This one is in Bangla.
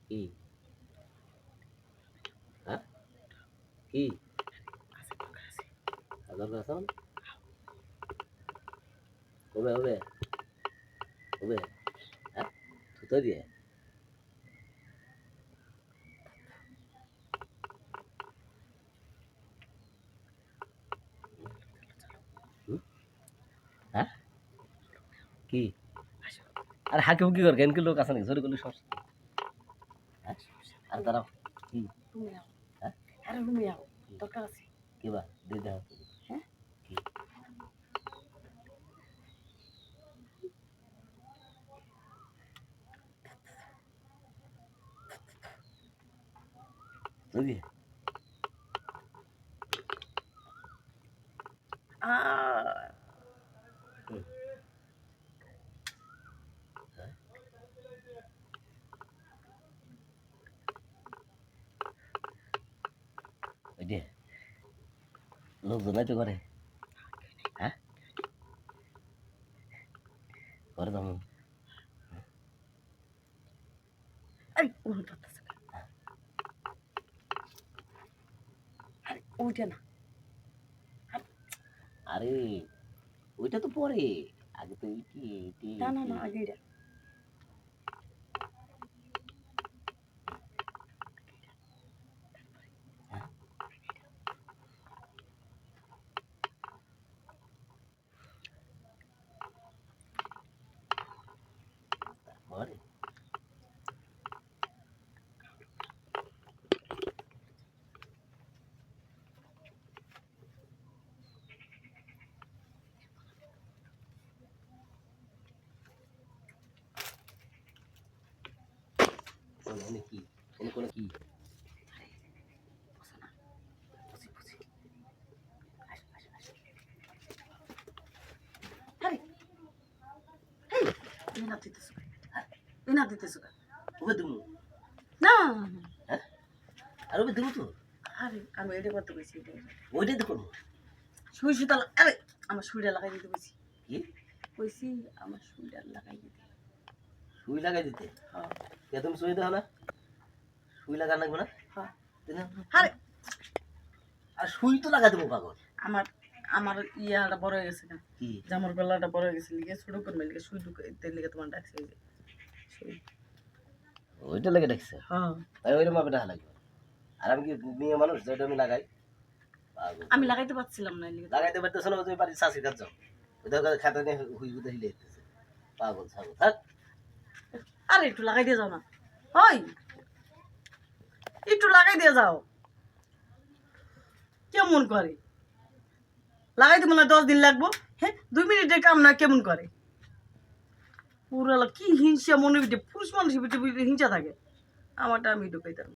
কি হ্যাঁ কি আদর কাছে মানে হবে হবে হবে হ্যাঁ থুতো দিয়ে হুম? হ্যাঁ কি আর হাঁকে হুকি কর কেন কি লোক আছে নাকি জোরে করলে সমস্যা হ্যাঁ আর দাঁড়াও কি হ্যাঁ আরে রুমে যাও দরকার আছে কি বা দিয়ে দাও হ্যাঁ কি তুই হুম হ্যাঁ ওই যে লোকজন নাই তো করে হ্যাঁ করে তো আরে ওর ধরতেছে আরে ওইটা না আরে ওইটা তো পরে আগে তো ইটি ইটি না না না আগে এটা পরে এনে কি এনে কোনো কি বুঝি বুঝি আসো আসো আসো আরে এই না দিতেছো এই না দিতেছো ওবে দিমু না হ্যাঁ আর ওবে দিমু তো আরে আমি এটা করতে গেছি এটা ওইটাই তো করবো সুই সুতা আরে আমার সুইটা লাগাই দিতে বলছি কি কইছি আমার সুইটা লাগাই দিতে সুই লাগাই দিতে হ্যাঁ কে তুমি সুই দাও না সুই লাগা লাগবে না হ্যাঁ দিনা আরে আর সুই তো লাগা দেবো পাগল আমার আমার ইয়াটা বড় হয়ে গেছে না কি জামার গলাটা বড় হয়ে গেছে লিগে ছোট করবে লিগে সুই ঢুকাইতে লিগে তোমার ডাকছে এই যে সুই ওইটা লেগে দেখছে হ্যাঁ তাই ওইরকম ভাবে টাকা লাগবে আর আমি কি মেয়ে মানুষ যেটা আমি লাগাই পাগল আমি লাগাইতে পারছিলাম না লিগে লাগাইতে পারতেছ না ওই বাড়ির শাশির কাছে যাও ওদের কাছে খাতা নিয়ে হুই হুতে হিলে দিতেছে পাগল ছাগল থাক আরে একটু লাগাই দিয়ে যাও না ওই একটু লাগাই দিয়ে যাও কেমন করে লাগাই দিব না 10 দিন লাগবো হ্যাঁ 2 মিনিটের কাম না কেমন করে পুরা কি হিংসা মনে ভিতরে পুরুষ মানুষের ভিতরে হিংসা থাকে আমারটা আমি ঢুকাইতাম